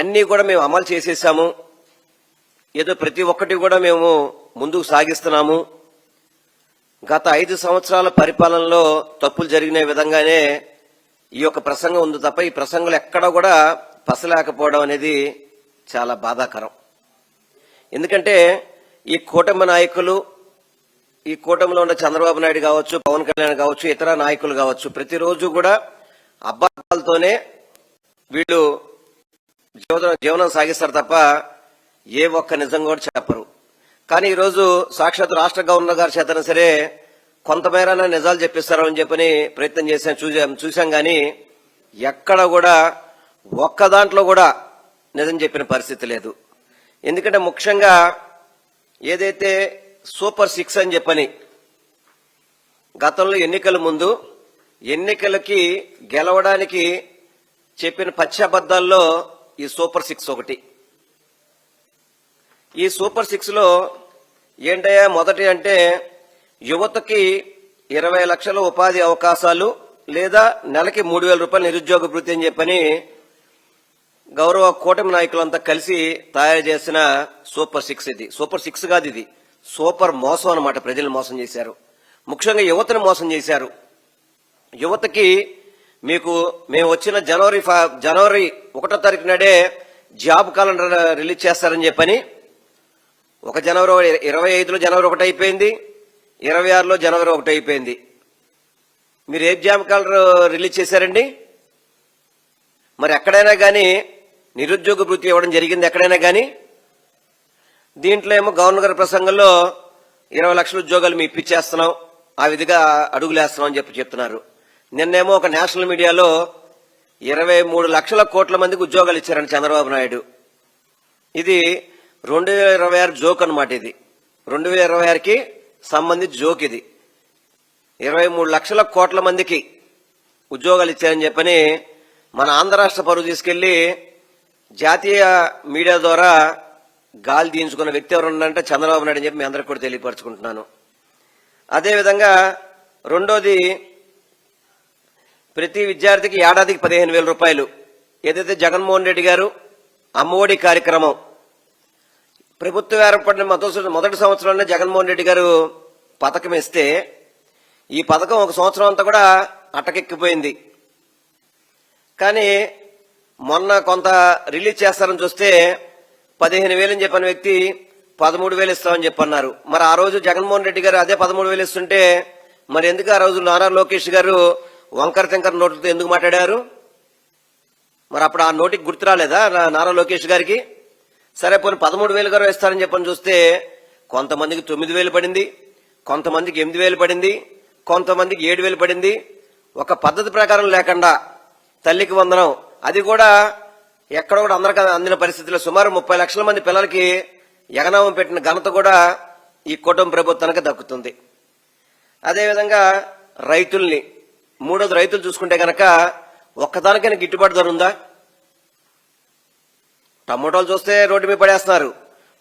అన్నీ కూడా మేము అమలు చేసేసాము, ఏదో ప్రతి ఒక్కటి కూడా మేము ముందుకు సాగిస్తున్నాము. గత 5 సంవత్సరాల పరిపాలనలో తప్పులు జరిగిన విధంగానే ఈ యొక్క ప్రసంగం ఉంది తప్ప ఈ ప్రసంగంలో ఎక్కడ కూడా పసలేకపోవడం అనేది చాలా బాధాకరం. ఎందుకంటే ఈ కూటమి నాయకులు, ఈ కూటమిలో ఉన్న చంద్రబాబు నాయుడు కావచ్చు, పవన్ కళ్యాణ్ కావచ్చు, ఇతర నాయకులు కావచ్చు, ప్రతిరోజు కూడా అబద్ధాలతోనే వీళ్ళు జీవనం సాగిస్తారు తప్ప ఏ ఒక్క నిజం కూడా చెప్పరు. కానీ ఈరోజు సాక్షాత్ రాష్ట్ర గవర్నర్ గారి చేతన సరే కొంతమేర నిజాలు చెప్పిస్తారు అని చెప్పని ప్రయత్నం చూశాం కానీ ఎక్కడ కూడా ఒక్క దాంట్లో కూడా నిజం చెప్పిన పరిస్థితి లేదు. ఎందుకంటే ముఖ్యంగా ఏదైతే సూపర్ 6 అని చెప్పని గతంలో ఎన్నికల ముందు ఎన్నికలకి గెలవడానికి చెప్పిన పచ్చబద్దాల్లో ఈ సూపర్ 6 ఒకటి. ఈ సూపర్ 6 లో ఏంటయ్యా మొదటి అంటే యువతకి 20 లక్షల ఉపాధి అవకాశాలు లేదా నెలకి 3,000 రూపాయల నిరుద్యోగ భృతి అని చెప్పని గౌరవ కూటమి నాయకులంతా కలిసి తయారు చేసిన సూపర్ 6 ఇది. సూపర్ 6 కాదు, ఇది సూపర్ మోసం అన్నమాట. ప్రజలను మోసం చేశారు, ముఖ్యంగా యువతను మోసం చేశారు. యువతకి మేము వచ్చిన జనవరి 1వ తారీఖు నాడే జాబ్ క్యాలెండర్ రిలీజ్ చేస్తారని చెప్పని ఒక జనవరి 25లో జనవరి 1 అయిపోయింది, 26లో జనవరి 1 అయిపోయింది. మీరు ఏ జాబ్ క్యాలెండర్ రిలీజ్ చేశారండి? మరి ఎక్కడైనా కానీ నిరుద్యోగ భృతి ఇవ్వడం జరిగింది ఎక్కడైనా కానీ? దీంట్లో ఏమో గవర్నర్ గారి ప్రసంగంలో 20 లక్షల ఉద్యోగాలు మేము ఇప్పించేస్తున్నాం, ఆ విధిగా అడుగులేస్తున్నాం అని చెప్తున్నారు. నిన్నేమో ఒక నేషనల్ మీడియాలో 23 లక్షల కోట్ల మందికి ఉద్యోగాలు ఇచ్చారని చంద్రబాబు నాయుడు. ఇది 2026 జోక్ అన్నమాట. ఇది 2026కి సంబంధించి జోక్. ఇది 23 లక్షల కోట్ల మందికి ఉద్యోగాలు ఇచ్చారని చెప్పని మన ఆంధ్ర రాష్ట్ర పరువు తీసుకెళ్లి జాతీయ మీడియా ద్వారా గాలి తీయించుకున్న వ్యక్తి ఎవరున్నారంటే చంద్రబాబు నాయుడు అని చెప్పి మీ అందరికి కూడా తెలియపరచుకుంటున్నాను. అదేవిధంగా రెండోది, ప్రతి విద్యార్థికి ఏడాదికి 15,000 రూపాయలు ఏదైతే జగన్మోహన్ రెడ్డి గారు అమ్మఒడి కార్యక్రమం ప్రభుత్వం ఏర్పడిన మొదటి సంవత్సరంలో జగన్మోహన్ రెడ్డి గారు పథకం ఇస్తే ఈ పథకం ఒక సంవత్సరం అంతా కూడా అటకెక్కిపోయింది. కానీ మొన్న కొంత రిలీజ్ చేస్తారని చూస్తే 15,000 అని చెప్పిన వ్యక్తి 13,000 ఇస్తామని చెప్పన్నారు. మరి ఆ రోజు జగన్మోహన్ రెడ్డి గారు అదే 13,000 ఇస్తుంటే మరి ఎందుకు ఆ రోజు నారా లోకేష్ గారు వంకర తింకర నోటుతో ఎందుకు మాట్లాడారు? మరి అప్పుడు ఆ నోటికి గుర్తు రాలేదా నారా లోకేష్ గారికి? సరే పోనీ 13,000 గారు ఇస్తారని చెప్పని చూస్తే కొంతమందికి 9,000 పడింది, కొంతమందికి 8,000 పడింది, కొంతమందికి 7,000 పడింది. ఒక పద్ధతి ప్రకారం లేకుండా తల్లికి వందనం, అది కూడా ఎక్కడ కూడా అందరికీ అందిన పరిస్థితిలో సుమారు 30 లక్షల మంది పిల్లలకి ఎగనామం పెట్టిన ఘనత కూడా ఈ కూటమి ప్రభుత్వానికి దక్కుతుంది. అదేవిధంగా రైతుల్ని, మూడోది రైతులు చూసుకుంటే కనుక ఒక్కదానికైనా గిట్టుబాటు ధర ఉందా? టమోటాలు చూస్తే రోడ్డు మీద పడేస్తున్నారు,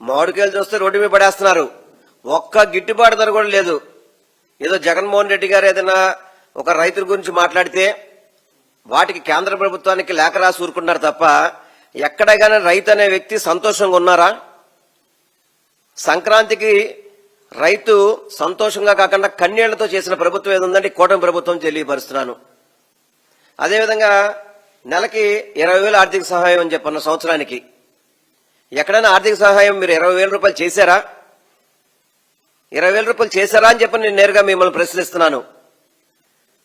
మామిడికాయలు చూస్తే రోడ్డు మీద పడేస్తున్నారు, ఒక్క గిట్టుబాటు ధర కూడా లేదు. ఏదో జగన్మోహన్ రెడ్డి గారు ఏదైనా ఒక రైతుల గురించి మాట్లాడితే వాటికి కేంద్ర ప్రభుత్వానికి లేఖ రాసి ఊరుకున్నారు తప్ప ఎక్కడ కానీ రైతు అనే వ్యక్తి సంతోషంగా ఉన్నారా? సంక్రాంతికి రైతు సంతోషంగా కాకుండా కన్నీళ్లతో చేసిన ప్రభుత్వం ఏది ఉందంటే కూటమి ప్రభుత్వం తెలియపరుస్తున్నాను. అదేవిధంగా నెలకి 20,000 ఆర్థిక సహాయం అని చెప్పన్న సంవత్సరానికి ఎక్కడైనా ఆర్థిక సహాయం మీరు 20,000 రూపాయలు చేశారా? 20,000 రూపాయలు చేశారా అని చెప్పి నేను నేరుగా మిమ్మల్ని ప్రశ్నిస్తున్నాను.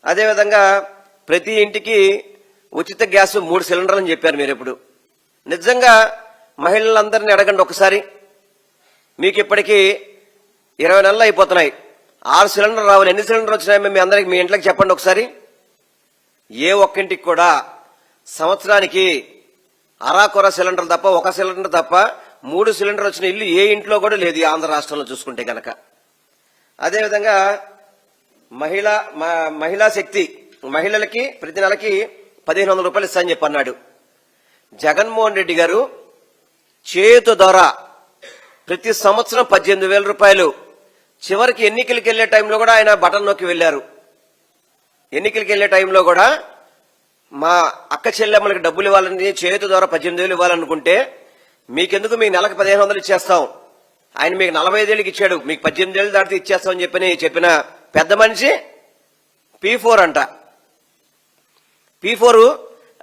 అదేవిధంగా ప్రతి ఇంటికి ఉచిత గ్యాస్ 3 సిలిండర్లు అని చెప్పారు మీరు. ఇప్పుడు నిజంగా మహిళలందరినీ అడగండి ఒకసారి. మీకు ఇప్పటికీ 20 నెలలు అయిపోతున్నాయి, 6 సిలిండర్లు రావాలి. ఎన్ని సిలిండర్లు వచ్చినాయి మీ అందరికి మీ ఇంట్లోకి చెప్పండి ఒకసారి. ఏ ఒక్కింటికి కూడా సంవత్సరానికి అరాకొర సిలిండర్ తప్ప, ఒక సిలిండర్ తప్ప 3 సిలిండర్లు వచ్చిన ఇల్లు ఏ ఇంట్లో కూడా లేదు ఈ ఆంధ్ర రాష్ట్రంలో చూసుకుంటే కనుక. అదేవిధంగా మహిళా శక్తి, మహిళలకి ప్రతి నెలకి 1,500 రూపాయలు ఇస్తా అని చెప్పి అన్నాడు. జగన్మోహన్ రెడ్డి గారు చేతు ద్వారా ప్రతి సంవత్సరం 18,000 రూపాయలు. చివరికి ఎన్నికలకు వెళ్లే టైంలో కూడా ఆయన బటన్ నొక్కి వెళ్లారు. ఎన్నికలకు వెళ్లే టైంలో కూడా మా అక్క చెల్లెమ్మలకి డబ్బులు ఇవ్వాలని చేతి ద్వారా 18,000 ఇవ్వాలనుకుంటే మీకెందుకు మీకు నెలకు 1,500 ఇచ్చేస్తాం, ఆయన మీకు 45,000కి ఇచ్చాడు, మీకు 18,000 దాటితే ఇచ్చేస్తామని చెప్పిన పెద్ద మనిషి P4 అంట. P4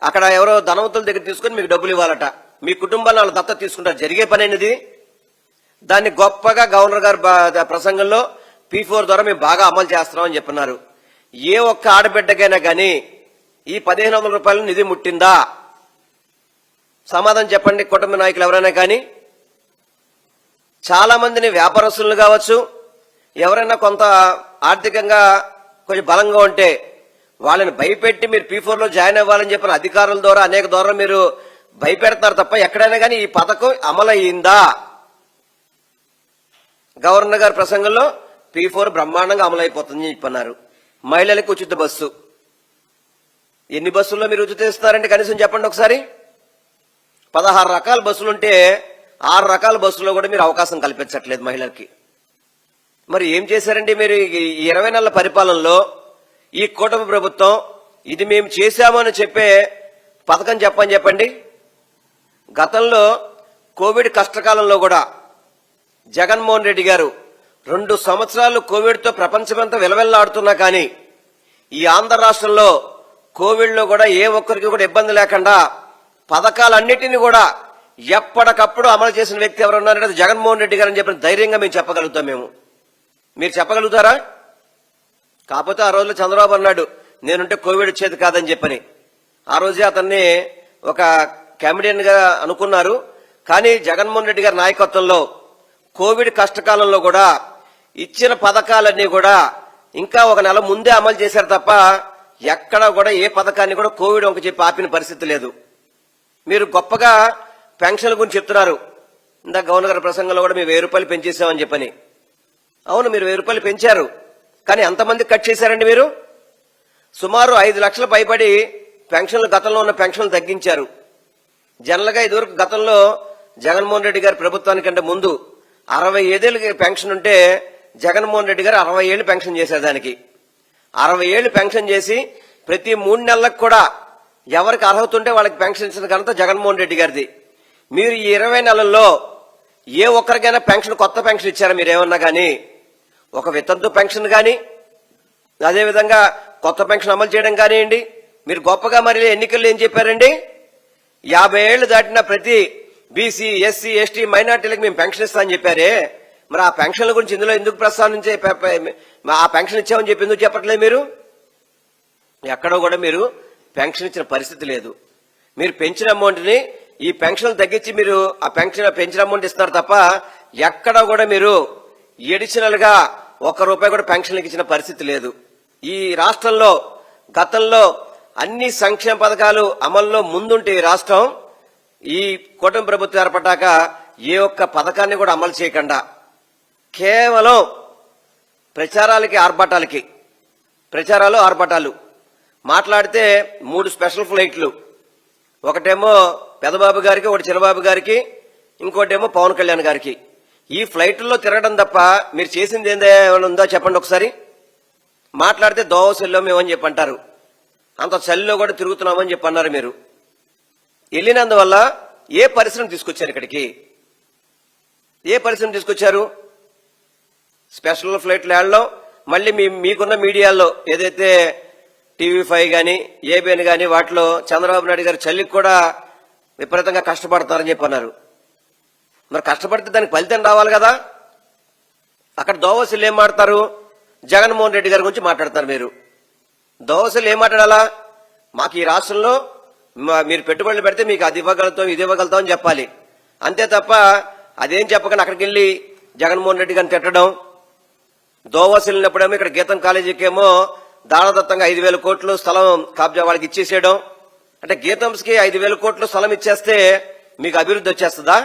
అక్కడ ఎవరో ధనవంతుల దగ్గర తీసుకుని మీకు డబ్బులు ఇవ్వాలట, మీ కుటుంబాన్ని వాళ్ళు దత్తత తీసుకుంటారు. జరిగే పని అనేది. దాన్ని గొప్పగా గవర్నర్ గారు ప్రసంగంలో P4 ద్వారా మేము బాగా అమలు చేస్తున్నామని చెప్పన్నారు. ఏ ఒక్క ఆడబిడ్డకైనా కానీ ఈ 1,500 రూపాయల నిధి ముట్టిందా? సమాధానం చెప్పండి కుటుంబ నాయకులు ఎవరైనా కానీ. చాలా మందిని వ్యాపారస్తులు కావచ్చు, ఎవరైనా కొంత ఆర్థికంగా కొంచెం బలంగా ఉంటే వాళ్ళని భయపెట్టి మీరు P4లో జాయిన్ అవ్వాలని చెప్పిన అధికారుల ద్వారా అనేక ద్వారా మీరు భయపెడతారు తప్ప ఎక్కడైనా కానీ ఈ పథకం అమలయ్యిందా? గవర్నర్ గారి ప్రసంగంలో P4 బ్రహ్మాండంగా అమలైపోతుందని చెప్పన్నారు. మహిళలకు ఉచిత బస్సు. ఎన్ని బస్సుల్లో మీరు ఉచిత ఇస్తారంటే కనీసం చెప్పండి ఒకసారి. 16 రకాల బస్సులుంటే 6 రకాల బస్సుల్లో కూడా మీరు అవకాశం కల్పించట్లేదు మహిళలకి. మరి ఏం చేశారండి మీరు? ఈ 20 నెలల పరిపాలనలో ఈ కూటమి ప్రభుత్వం ఇది మేము చేశామని చెప్పే పథకం చెప్పండి. గతంలో కోవిడ్ కష్టకాలంలో కూడా జగన్మోహన్ రెడ్డి గారు 2 సంవత్సరాలు కోవిడ్తో ప్రపంచమంతా విలవెల్లాడుతున్నా కానీ ఈ ఆంధ్ర రాష్ట్రంలో కోవిడ్లో కూడా ఏ ఒక్కరికి కూడా ఇబ్బంది లేకుండా పథకాలన్నిటినీ కూడా ఎప్పటికప్పుడు అమలు చేసిన వ్యక్తి ఎవరున్నారంటే జగన్మోహన్ రెడ్డి గారు అని చెప్పిన ధైర్యంగా మేము చెప్పగలుగుతాం. మీరు చెప్పగలుగుతారా? కాకపోతే ఆ రోజులో చంద్రబాబు అన్నాడు నేనుంటే కోవిడ్ వచ్చేది కాదని చెప్పని. ఆ రోజే అతన్ని ఒక కామెడియన్ గా అనుకున్నారు. కానీ జగన్మోహన్ రెడ్డి గారి నాయకత్వంలో కోవిడ్ కష్టకాలంలో కూడా ఇచ్చిన పథకాలన్నీ కూడా ఇంకా ఒక నెల ముందే అమలు చేశారు తప్ప ఎక్కడ కూడా ఏ పథకాన్ని కూడా కోవిడ్ ఒక చెప్పి ఆపిన పరిస్థితి లేదు. మీరు గొప్పగా పెన్షన్ల గురించి చెప్తున్నారు. ఇందా గవర్నర్ గారి ప్రసంగంలో కూడా మేము 1000 రూపాయలు పెంచేసామని చెప్పని. అవును, మీరు 1000 రూపాయలు పెంచారు, కానీ ఎంతమంది కట్ చేశారండి మీరు? సుమారు 5 లక్షల పైబడి పెన్షన్లు గతంలో ఉన్న పెన్షన్లు తగ్గించారు. జనరల్ గా ఇదివరకు గతంలో జగన్మోహన్ రెడ్డి గారి ప్రభుత్వానికంటే ముందు 65 ఏళ్ళకి పెన్షన్ ఉంటే జగన్మోహన్ రెడ్డి గారు 60 ఏళ్ళు పెన్షన్ చేశారు. దానికి 60 ఏళ్ళు పెన్షన్ చేసి ప్రతి 3 నెలలకు కూడా ఎవరికి అర్హత ఉంటే వాళ్ళకి పెన్షన్ ఇచ్చిన ఘనత జగన్మోహన్ రెడ్డి గారిది. మీరు ఈ 20 నెలల్లో ఏ ఒక్కరికైనా పెన్షన్ కొత్త పెన్షన్ ఇచ్చారా? మీరేమన్నా కానీ ఒక వితంతు పెన్షన్ కానీ అదేవిధంగా కొత్త పెన్షన్ అమలు చేయడం కానివ్వండి. మీరు గొప్పగా మరి ఎన్నికల్లో ఏం చెప్పారండి? 50 ఏళ్లు దాటిన ప్రతి బీసీ, ఎస్సీ, ఎస్టీ, మైనార్టీలకు మేము పెన్షన్ ఇస్తామని చెప్పారే. మరి ఆ పెన్షన్ల గురించి ఇందులో ఎందుకు ప్రస్తావించే? ఆ పెన్షన్ ఇచ్చామని చెప్పి ఎందుకు చెప్పట్లేదు మీరు? ఎక్కడో కూడా మీరు పెన్షన్ ఇచ్చిన పరిస్థితి లేదు. మీరు పెంచిన అమౌంట్ని ఈ పెన్షన్లు తగ్గించి మీరు ఆ పెంచిన అమౌంట్ ఇస్తున్నారు తప్ప ఎక్కడ కూడా మీరు ఎడిషనల్ గా ₹1 కూడా పెన్షన్లకు ఇచ్చిన పరిస్థితి లేదు. ఈ రాష్ట్రంలో గతంలో అన్ని సంక్షేమ పథకాలు అమల్లో ముందుంటే ఈ రాష్ట్రం ఈ కూటమి ప్రభుత్వం ఏర్పడ్డాక ఏ ఒక్క పథకాన్ని కూడా అమలు చేయకుండా కేవలం ఆర్భటాలు మాట్లాడితే 3 స్పెషల్ ఫ్లైట్లు, ఒకటేమో పెదబాబు గారికి, ఒకటి చిన్నబాబు గారికి, ఇంకోటేమో పవన్ కళ్యాణ్ గారికి. ఈ ఫ్లైట్లలో తిరగడం తప్ప మీరు చేసింది ఏమైనా ఉందో చెప్పండి ఒకసారి. మాట్లాడితే దోవ సెల్లో మేమని చెప్పి అంటారు. అంత చలిలో కూడా తిరుగుతున్నామని చెప్పి అన్నారు. మీరు వెళ్ళినందువల్ల ఏ పరిశ్రమ తీసుకొచ్చారు ఇక్కడికి? ఏ పరిశ్రమ తీసుకొచ్చారు? స్పెషల్ ఫ్లైట్లు వెళ్ళడం, మళ్ళీ మీకున్న మీడియాలో ఏదైతే TV5 కానీ ఏబిఎన్ కానీ వాటిలో చంద్రబాబు నాయుడు గారు చలికి కూడా విపరీతంగా కష్టపడతారని చెప్పి అన్నారు. మరి కష్టపడితే దానికి ఫలితం రావాలి కదా. అక్కడ దోవసలు ఏం మాట్లాడతారు? జగన్మోహన్ రెడ్డి గారి గురించి మాట్లాడతారు. మీరు దోవసలు ఏం మాట్లాడాలా? మాకు ఈ రాష్ట్రంలో మీరు పెట్టుబడులు పెడితే మీకు అది ఇవ్వగలుగుతాం, ఇది ఇవ్వగలుగుతాం అని చెప్పాలి. అంతే తప్ప అదేం చెప్పకుండా అక్కడికి వెళ్ళి జగన్మోహన్ రెడ్డి గారిని తిట్టడం. దోవసలు వెళ్ళినప్పుడేమో ఇక్కడ గీతం కాలేజీకేమో దానదత్తంగా 5,000 కోట్లు స్థలం కబ్జా వాళ్ళకి ఇచ్చేసేయడం. అంటే గీతంకి 5,000 కోట్లు స్థలం ఇచ్చేస్తే మీకు అభివృద్ధి వచ్చేస్తుందా?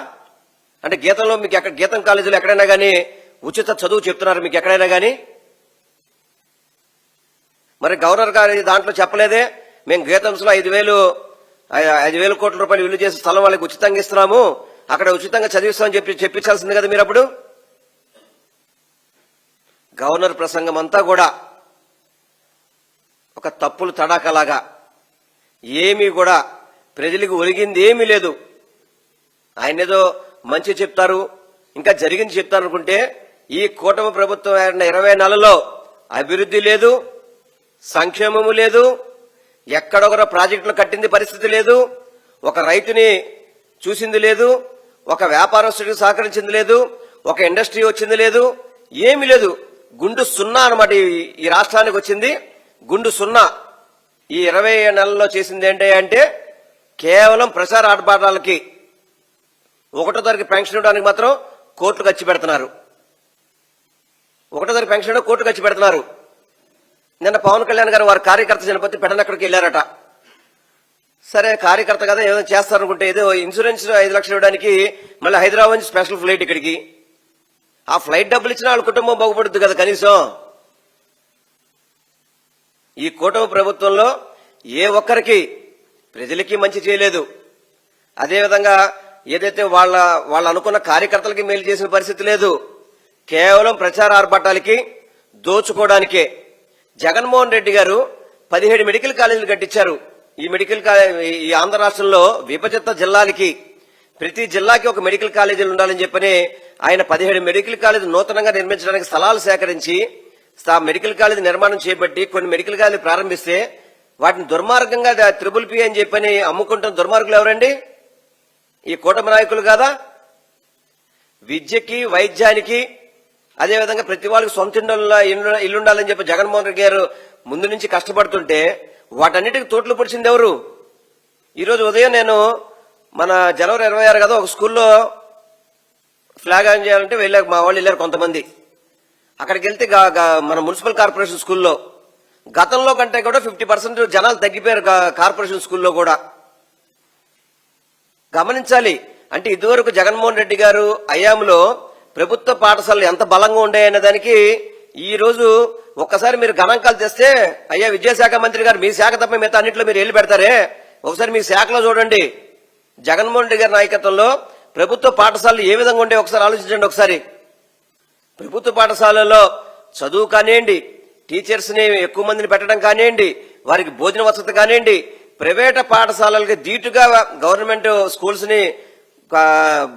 అంటే గీతంలో మీకు ఎక్కడ గీతం కాలేజీలో ఎక్కడైనా కానీ ఉచిత చదువు చెప్తున్నారు మీకు ఎక్కడైనా కానీ? మరి గవర్నర్ గారి దాంట్లో చెప్పలేదే మేము గీతంలో 5,000 కోట్ల రూపాయలు విలువ చేసి స్థలం వాళ్ళకి ఉచితంగా ఇస్తున్నాము, అక్కడ ఉచితంగా చదివిస్తామని చెప్పించాల్సింది కదా మీరు. అప్పుడు గవర్నర్ ప్రసంగం అంతా కూడా ఒక తప్పులు తడాకలాగా ఏమీ కూడా ప్రజలకు ఒరిగింది ఏమీ లేదు. ఆయన ఏదో మంచి చెప్తారు, ఇంకా జరిగింది చెప్తారు అనుకుంటే ఈ కూటమి ప్రభుత్వం 20 నెలల్లో అభివృద్ధి లేదు, సంక్షేమము లేదు, ఎక్కడొకరో ప్రాజెక్టులు కట్టింది పరిస్థితి లేదు, ఒక రైతుని చూసింది లేదు, ఒక వ్యాపారస్తుడికి సహకరించింది లేదు, ఒక ఇండస్ట్రీ వచ్చింది లేదు, ఏమీ లేదు. గుండు సున్నా అన్నమాట ఈ రాష్ట్రానికి వచ్చింది. గుండు సున్నా. ఈ 20 నెలల్లో చేసింది ఏంటంటే కేవలం ప్రచార ఆర్భాటాలకి 1వ తారీఖు పెన్షన్ ఇవ్వడానికి మాత్రం కోట్లు ఖర్చు పెడుతున్నారు. 1వ తారీఖు పెన్షన్ కోట్లు ఖర్చు పెడుతున్నారు. నిన్న పవన్ కళ్యాణ్ గారు వారి కార్యకర్త చనిపోతే పెడనక్కడికి వెళ్ళారట. సరే కార్యకర్త కదా ఏదో చేస్తారనుకుంటే ఏదో ఇన్సూరెన్స్ 5 లక్షలు ఇవ్వడానికి మళ్ళీ హైదరాబాద్ నుంచి స్పెషల్ ఫ్లైట్ ఇక్కడికి. ఆ ఫ్లైట్ డబ్బులు ఇచ్చినా వాళ్ళ కుటుంబం బాగుపడుతుంది కదా కనీసం. ఈ కూటమి ప్రభుత్వంలో ఏ ఒక్కరికి ప్రజలకి మంచి చేయలేదు. అదేవిధంగా ఏదైతే వాళ్ళ అనుకున్న కార్యకర్తలకి మేలు చేసిన పరిస్థితి లేదు. కేవలం ప్రచార ఆర్భాటాలకి దోచుకోవడానికే. జగన్మోహన్ రెడ్డి గారు 17 మెడికల్ కాలేజీలు కట్టించారు. ఈ ఆంధ్ర రాష్ట్రంలో విభజిత జిల్లాలకి ప్రతి జిల్లాకి ఒక మెడికల్ కాలేజీలు ఉండాలని చెప్పని ఆయన 17 మెడికల్ కాలేజీ నూతనంగా నిర్మించడానికి స్థలాలు సేకరించి మెడికల్ కాలేజీ నిర్మాణం చేపట్టి కొన్ని మెడికల్ కాలేజీ ప్రారంభిస్తే వాటిని దుర్మార్గంగా త్రిబుల్ పి అని చెప్పని అమ్ముకుంటున్న దుర్మార్గులు ఎవరండి? ఈ కూటమి నాయకులు కాదా? విద్యకి, వైద్యానికి, అదేవిధంగా ప్రతి వాళ్ళకి సొంత ఇల్లుండాలని చెప్పి జగన్మోహన్ రెడ్డి గారు ముందు నుంచి కష్టపడుతుంటే వాటన్నిటికి తోట్లు పొడిచింది ఎవరు? ఈరోజు ఉదయం నేను మన జనవరి 26 కదా ఒక స్కూల్లో ఫ్లాగ్ ఆన్ చేయాలంటే మా వాళ్ళు వెళ్ళారు కొంతమంది. అక్కడికి వెళ్తే మన మున్సిపల్ కార్పొరేషన్ స్కూల్లో గతంలో కంటే కూడా 50% జనాలు తగ్గిపోయారు. కార్పొరేషన్ స్కూల్లో కూడా గమనించాలి. అంటే ఇదివరకు జగన్మోహన్ రెడ్డి గారు అయాములో ప్రభుత్వ పాఠశాలలు ఎంత బలంగా ఉండేయనే దానికి ఈ రోజు ఒక్కసారి మీరు గణాంకాలు తెస్తే, అయ్యా విద్యాశాఖ మంత్రి గారు మీ శాఖ తప్ప మిగతా అన్నింటిలో మీరు వెళ్ళి పెడతారే, ఒకసారి మీ శాఖలో చూడండి. జగన్మోహన్ రెడ్డి గారి నాయకత్వంలో ప్రభుత్వ పాఠశాలలు ఏ విధంగా ఉండే ఒకసారి ఆలోచించండి. ఒకసారి ప్రభుత్వ పాఠశాలల్లో చదువు కానివ్వండి, టీచర్స్ ని ఎక్కువ మందిని పెట్టడం కానివ్వండి, వారికి భోజన వసతి కానివ్వండి, ప్రైవేట్ పాఠశాలలకి ధీటుగా గవర్నమెంట్ స్కూల్స్ ని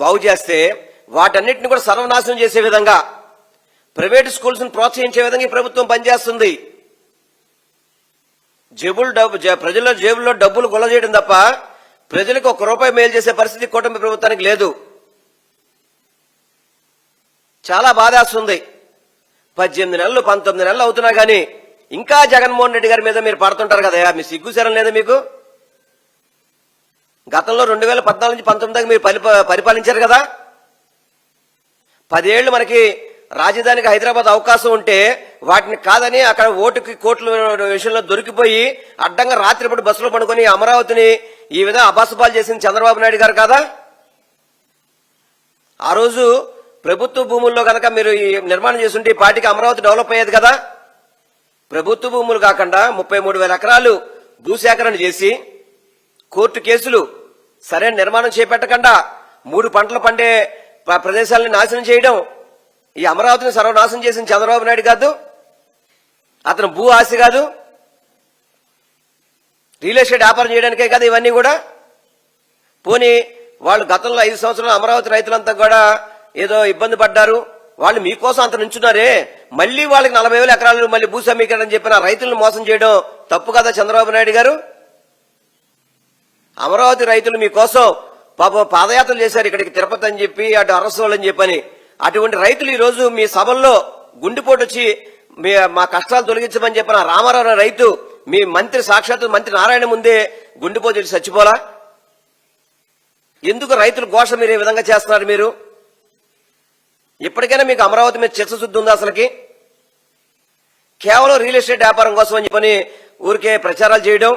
బాగు చేస్తే వాటన్నిటిని కూడా సర్వనాశనం చేసే విధంగా ప్రైవేట్ స్కూల్స్ ని ప్రోత్సహించే విధంగా ఈ ప్రభుత్వం పనిచేస్తుంది. ప్రజల జేబుల్లో డబ్బులు గొల్ల చేయడం తప్ప ప్రజలకు ₹1 మేలు చేసే పరిస్థితి కూటమి ప్రభుత్వానికి లేదు. చాలా బాధేస్తుంది. 18 నెలలు 19 నెలలు అవుతున్నా గానీ ఇంకా జగన్మోహన్ రెడ్డి గారి మీద మీరు పడుతుంటారు కదా. మీ సిగ్గుశరం లేదా మీకు? గతంలో 2014 నుంచి 19 దాకా మీరు పరిపాలించారు కదా. 10 ఏళ్లు మనకి రాజధానికి హైదరాబాద్ అవకాశం ఉంటే వాటిని కాదని అక్కడ ఓటుకి కోట్ల విషయంలో దొరికిపోయి అడ్డంగా రాత్రిపూట బస్సులో పడుకుని అమరావతిని ఈ విధంగా అబాసుపాలు చేసింది చంద్రబాబు నాయుడు గారు కాదా? ఆ రోజు ప్రభుత్వ భూముల్లో కనుక మీరు నిర్మాణం చేస్తుంటే ఈ పార్టీకి అమరావతి డెవలప్ అయ్యేది కదా. ప్రభుత్వ భూములు కాకుండా 33,000 ఎకరాలు భూసేకరణ చేసి కోర్టు కేసులు, సరైన నిర్మాణం చేపట్టకుండా 3 పంటలు పండే ప్రదేశాలను నాశనం చేయడం, ఈ అమరావతిని సర్వనాశనం చేసిన చంద్రబాబు నాయుడు కాదు. అతను భూ ఆశ కాదు, రియల్ ఎస్టేట్ వ్యాపారం చేయడానికే కాదు ఇవన్నీ కూడా. పోనీ వాళ్ళు గతంలో 5 సంవత్సరాలు అమరావతి రైతులంతా కూడా ఏదో ఇబ్బంది పడ్డారు, వాళ్ళు మీకోసం అంత నుంచున్నారే, మళ్లీ వాళ్ళకి 40,000 ఎకరాలు మళ్ళీ భూ సమీకరణ అని చెప్పిన రైతులను మోసం చేయడం తప్పు కదా చంద్రబాబు నాయుడు గారు? అమరావతి రైతులు మీకోసం పాపం పాదయాత్రలు చేశారు ఇక్కడికి తిరుపతి అని చెప్పి, అటు అరసోలు అని చెప్పని. అటువంటి రైతులు ఈ రోజు మీ సభల్లో గుండెపోటు వచ్చి మా కష్టాలు తొలగించమని చెప్పిన రామారావు రైతు మీ మంత్రి సాక్షాత్తు మంత్రి నారాయణ ముందే గుండెపోటు చచ్చిపోలా? ఎందుకు రైతుల ఘోష మీరు ఈ విధంగా చేస్తున్నారు? మీరు ఇప్పటికైనా మీకు అమరావతి మీద చిత్తశుద్ధి ఉందా అసలుకి? కేవలం రియల్ ఎస్టేట్ వ్యాపారం కోసం అని చెప్పని ఊరికే ప్రచారాలు చేయడం,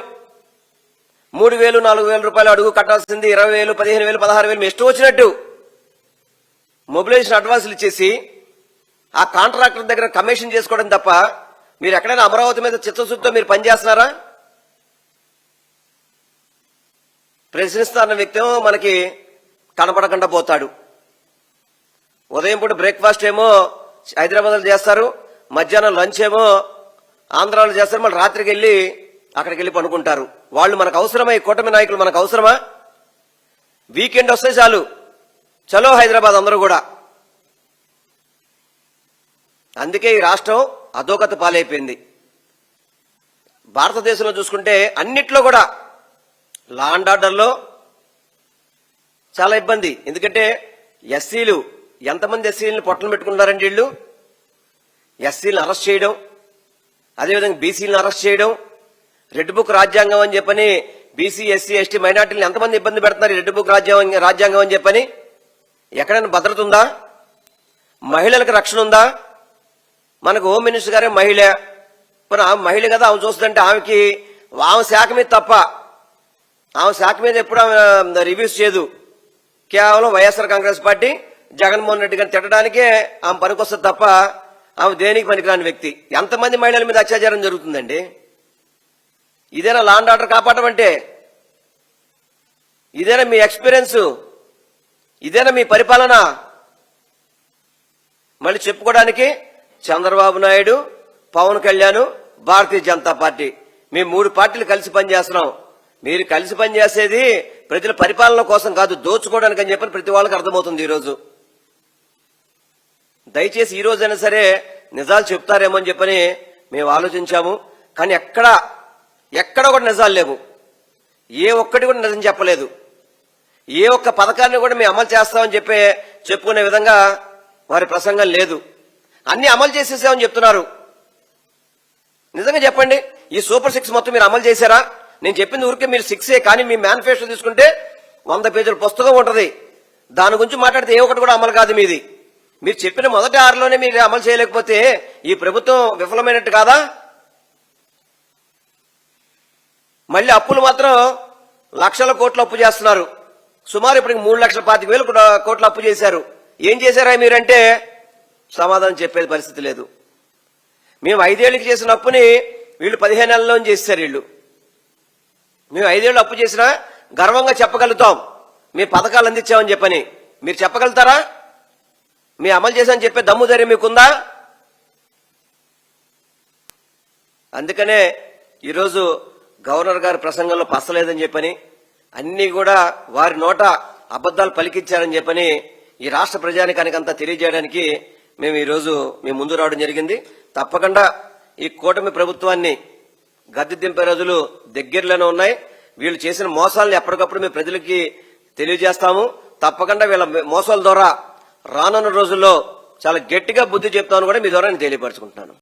3,000 4,000 రూపాయలు అడుగు కట్టాల్సింది 20,000 15,000 16,000 మీ ఇష్టం వచ్చినట్టు మొబిలైజేషన్ అడ్వాన్సులు ఇచ్చేసి ఆ కాంట్రాక్టర్ దగ్గర కమిషన్ చేసుకోవడం తప్ప మీరు ఎక్కడైనా అమరావతి మీద చిత్తశుద్ధితో మీరు పనిచేస్తున్నారా? ప్రశ్నిస్తున్న వ్యక్తి మనకి కనపడకుండా పోతాడు. ఉదయం పూట బ్రేక్ఫాస్ట్ ఏమో హైదరాబాద్లో చేస్తారు, మధ్యాహ్నం లంచ్ ఏమో ఆంధ్రాలో చేస్తారు, మళ్ళీ రాత్రికి వెళ్ళి అక్కడికి వెళ్ళి పనుకుంటారు. వాళ్ళు మనకు అవసరమా? ఈ కూటమి నాయకులు మనకు అవసరమా? వీకెండ్ వస్తే చాలు, చలో హైదరాబాద్ అందరూ కూడా. అందుకే ఈ రాష్ట్రం అధోగతి పాలైపోయింది. భారతదేశంలో చూసుకుంటే అన్నిట్లో కూడా లా అండ్ ఆర్డర్లో చాలా ఇబ్బంది. ఎందుకంటే ఎస్సీలు, ఎంతమంది ఎస్సీలను పొట్టలు పెట్టుకుంటారండి వీళ్ళు? ఎస్సీలను అరెస్ట్ చేయడం, అదేవిధంగా బీసీలను అరెస్ట్ చేయడం, రెడ్ బుక్ రాజ్యాంగం అని చెప్పని బీసీ, ఎస్సీ, ఎస్టీ, మైనార్టీలను ఎంతమంది ఇబ్బంది పెడుతున్నారు ఈ రెడ్ బుక్ రాజ్యాంగం అని చెప్పని. ఎక్కడైనా భద్రత ఉందా? మహిళలకు రక్షణ ఉందా? మనకు హోమ్ మినిస్టర్ గారే మహిళ, మరి ఆమె మహిళ కదా, ఆమె చూస్తుంటే ఆమె శాఖ మీద తప్ప ఆమె శాఖ మీద ఎప్పుడు ఆమె రివ్యూస్ చేయదు. కేవలం వైఎస్ఆర్ కాంగ్రెస్ పార్టీ జగన్మోహన్ రెడ్డి గారిని తిట్టడానికే ఆమె పనికొస్తుంది తప్ప ఆమె దేనికి పనికిరాని వ్యక్తి. ఎంతమంది మహిళల మీద అత్యాచారం జరుగుతుందండి? ఇదేనా లా అండ్ ఆర్డర్ కాపాడడం అంటే? ఇదేనా మీ ఎక్స్పీరియన్స్? ఇదేనా మీ పరిపాలన? మళ్ళీ చెప్పుకోవడానికి చంద్రబాబు నాయుడు, పవన్ కళ్యాణ్, భారతీయ జనతా పార్టీ, మేము 3 పార్టీలు కలిసి పనిచేస్తున్నాం. మీరు కలిసి పనిచేసేది ప్రజల పరిపాలన కోసం కాదు, దోచుకోవడానికి అని చెప్పని ప్రతి వాళ్ళకి అర్థమవుతుంది ఈరోజు. దయచేసి ఈ రోజైనా సరే నిజాలు చెప్తారేమో అని చెప్పని మేము ఆలోచించాము. కానీ ఎక్కడ కూడా నిజాలు లేవు. ఏ ఒక్కటి కూడా నిజం చెప్పలేదు. ఏ ఒక్క పథకాన్ని కూడా మేము అమలు చేస్తామని చెప్పుకునే విధంగా వారి ప్రసంగం లేదు. అన్ని అమలు చేసేసామని చెప్తున్నారు. నిజంగా చెప్పండి, ఈ సూపర్ 6 మొత్తం మీరు అమలు చేశారా? నేను చెప్పింది ఊరికే మీరు 6ఏ, కానీ మీ మేనిఫెస్టో తీసుకుంటే 100 పేజీల పుస్తకం ఉంటది. దాని గురించి మాట్లాడితే ఏ ఒక్కటి కూడా అమలు కాదు మీది. మీరు చెప్పిన మొదటి 6లోనే మీరు అమలు చేయలేకపోతే ఈ ప్రభుత్వం విఫలమైనట్టు కాదా? మళ్ళీ అప్పులు మాత్రం లక్షల కోట్లు అప్పు చేస్తున్నారు. సుమారు ఇప్పటికి 3,25,000 కోట్లు అప్పు చేశారు. ఏం చేశారా మీరంటే సమాధానం చెప్పేది పరిస్థితి లేదు. మేము 5 ఏళ్ళకి చేసిన అప్పుని వీళ్ళు 15 నెలల్లో చేశారు. వీళ్ళు మేము 5 ఏళ్ళు అప్పు చేసినా గర్వంగా చెప్పగలుగుతాం మీ పథకాలు అందించామని చెప్పని. మీరు చెప్పగలుగుతారా? మీ అమలు చేశామని చెప్పే దమ్ము ధైర్యం మీకుందా? అందుకనే ఈరోజు గవర్నర్ గారి ప్రసంగంలో పసలేదని చెప్పని, అన్ని కూడా వారి నోట అబద్దాలు పలికించారని చెప్పని ఈ రాష్ట్ర ప్రజానికానికి అంతా తెలియజేయడానికి మేము ఈరోజు మీ ముందు రావడం జరిగింది. తప్పకుండా ఈ కూటమి ప్రభుత్వాన్ని గద్దె దింపే రోజులు దగ్గరలోనే ఉన్నాయి. వీళ్ళు చేసిన మోసాలను ఎప్పటికప్పుడు మేము ప్రజలకి తెలియజేస్తాము. తప్పకుండా వీళ్ళ మోసాల ద్వారా రానున్న రోజుల్లో చాలా గట్టిగా బుద్ధి చెప్తామని కూడా మీ ద్వారా నేను తెలియపరచుకుంటున్నాను.